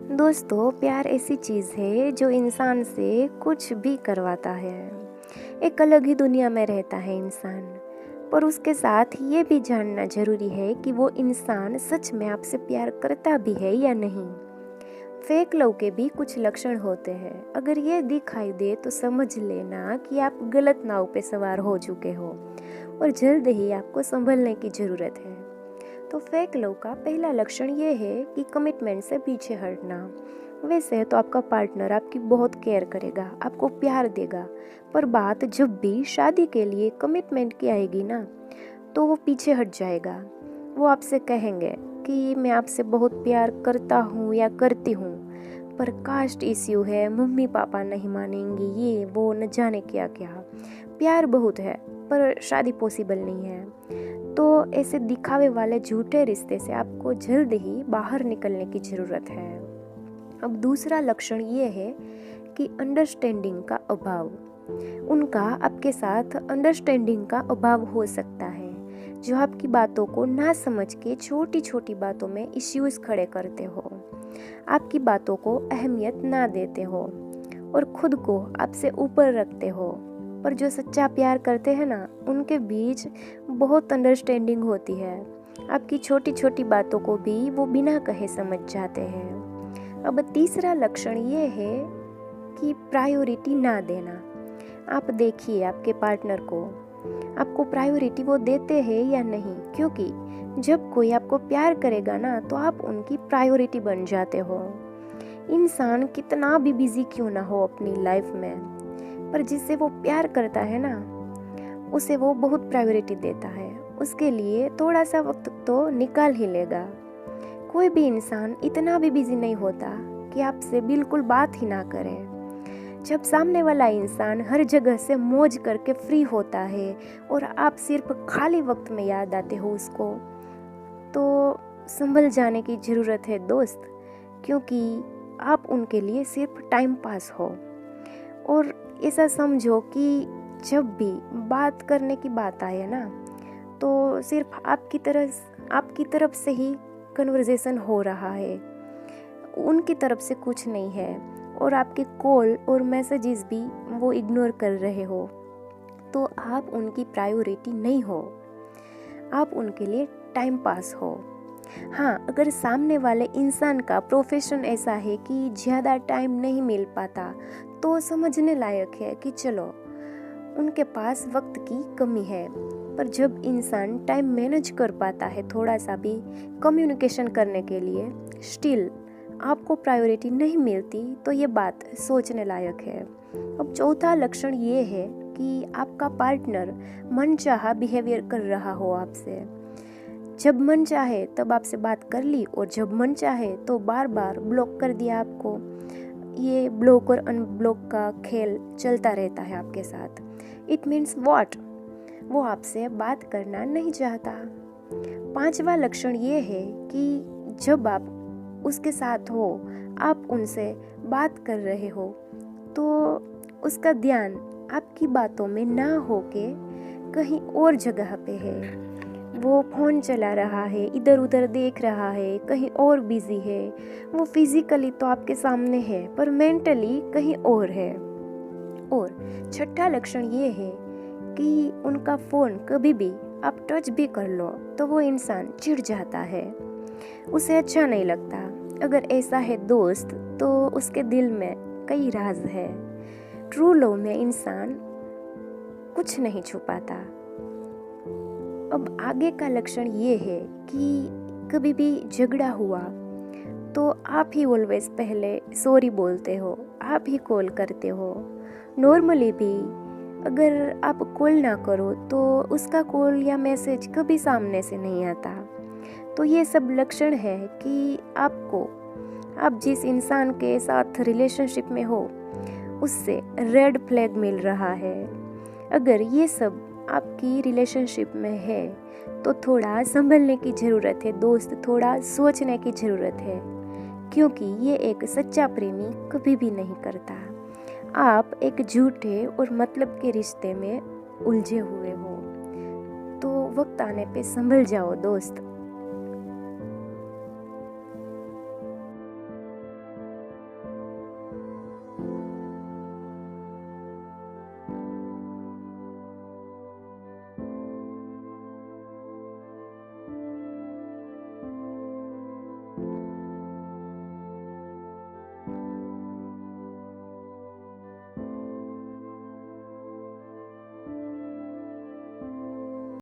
दोस्तों, प्यार ऐसी चीज़ है जो इंसान से कुछ भी करवाता है। एक अलग ही दुनिया में रहता है इंसान। पर उसके साथ ये भी जानना ज़रूरी है कि वो इंसान सच में आपसे प्यार करता भी है या नहीं। फेक लव के भी कुछ लक्षण होते हैं। अगर ये दिखाई दे तो समझ लेना कि आप गलत नाव पे सवार हो चुके हो और जल्द ही आपको संभलने की ज़रूरत है। तो फेक लव का पहला लक्षण ये है कि कमिटमेंट से पीछे हटना। वैसे तो आपका पार्टनर आपकी बहुत केयर करेगा, आपको प्यार देगा, पर बात जब भी शादी के लिए कमिटमेंट की आएगी ना, तो वो पीछे हट जाएगा। वो आपसे कहेंगे कि मैं आपसे बहुत प्यार करता हूँ या करती हूँ, पर कास्ट इश्यू है, मम्मी पापा नहीं मानेंगे, ये वो न जाने क्या क्या। प्यार बहुत है पर शादी पॉसिबल नहीं है। तो ऐसे दिखावे वाले झूठे रिश्ते से आपको जल्द ही बाहर निकलने की ज़रूरत है। अब दूसरा लक्षण ये है कि अंडरस्टैंडिंग का अभाव। उनका आपके साथ अंडरस्टैंडिंग का अभाव हो सकता है, जो आपकी बातों को ना समझ के छोटी छोटी बातों में इश्यूज खड़े करते हो, आपकी बातों को अहमियत ना देते हो और खुद को आपसे ऊपर रखते हो। पर जो सच्चा प्यार करते हैं ना, उनके बीच बहुत अंडरस्टैंडिंग होती है। आपकी छोटी छोटी बातों को भी वो बिना कहे समझ जाते हैं। अब तीसरा लक्षण ये है कि प्रायोरिटी ना देना। आप देखिए आपके पार्टनर को, आपको प्रायोरिटी वो देते हैं या नहीं, क्योंकि जब कोई आपको प्यार करेगा ना, तो आप उनकी प्रायोरिटी बन जाते हो। इंसान कितना भी बिजी क्यों ना हो अपनी लाइफ में, पर जिससे वो प्यार करता है ना, उसे वो बहुत प्रायोरिटी देता है। उसके लिए थोड़ा सा वक्त तो निकाल ही लेगा। कोई भी इंसान इतना भी बिजी नहीं होता कि आपसे बिल्कुल बात ही ना करे। जब सामने वाला इंसान हर जगह से मौज करके फ्री होता है और आप सिर्फ खाली वक्त में याद आते हो उसको, तो संभल जाने की ज़रूरत है दोस्त, क्योंकि आप उनके लिए सिर्फ टाइम पास हो। और ऐसा समझो कि जब भी बात करने की बात आए ना, तो सिर्फ आपकी तरफ से ही कन्वर्सेशन हो रहा है, उनकी तरफ से कुछ नहीं है, और आपके कॉल और मैसेजेस भी वो इग्नोर कर रहे हो, तो आप उनकी प्रायोरिटी नहीं हो, आप उनके लिए टाइम पास हो। हाँ, अगर सामने वाले इंसान का प्रोफेशन ऐसा है कि ज़्यादा टाइम नहीं मिल पाता, तो समझने लायक है कि चलो उनके पास वक्त की कमी है। पर जब इंसान टाइम मैनेज कर पाता है थोड़ा सा भी कम्युनिकेशन करने के लिए, स्टिल आपको प्रायोरिटी नहीं मिलती, तो ये बात सोचने लायक है। अब चौथा लक्षण ये है कि आपका पार्टनर मनचाहा बिहेवियर कर रहा हो आपसे। जब मन चाहे तब आपसे बात कर ली, और जब मन चाहे तो बार बार ब्लॉक कर दिया आपको। ये ब्लॉक और अनब्लॉक का खेल चलता रहता है आपके साथ। It means what? वो आपसे बात करना नहीं चाहता। पांचवा लक्षण ये है कि जब आप उसके साथ हो, आप उनसे बात कर रहे हो, तो उसका ध्यान आपकी बातों में ना होके कहीं और जगह पे है। वो फ़ोन चला रहा है, इधर उधर देख रहा है, कहीं और बिजी है। वो फिजिकली तो आपके सामने है, पर मेंटली कहीं और है। और छठा लक्षण ये है कि उनका फ़ोन कभी भी आप टच भी कर लो तो वो इंसान चिढ़ जाता है, उसे अच्छा नहीं लगता। अगर ऐसा है दोस्त, तो उसके दिल में कई राज है। ट्रू लव में इंसान कुछ नहीं छुपाता। अब आगे का लक्षण ये है कि कभी भी झगड़ा हुआ तो आप ही ऑलवेज पहले सॉरी बोलते हो, आप ही कॉल करते हो। नॉर्मली भी अगर आप कॉल ना करो तो उसका कॉल या मैसेज कभी सामने से नहीं आता। तो ये सब लक्षण है कि आप जिस इंसान के साथ रिलेशनशिप में हो, उससे रेड फ्लैग मिल रहा है। अगर ये सब आपकी रिलेशनशिप में है, तो थोड़ा संभलने की ज़रूरत है दोस्त, थोड़ा सोचने की ज़रूरत है, क्योंकि ये एक सच्चा प्रेमी कभी भी नहीं करता। आप एक झूठे और मतलब के रिश्ते में उलझे हुए हो, तो वक्त आने पे संभल जाओ दोस्त।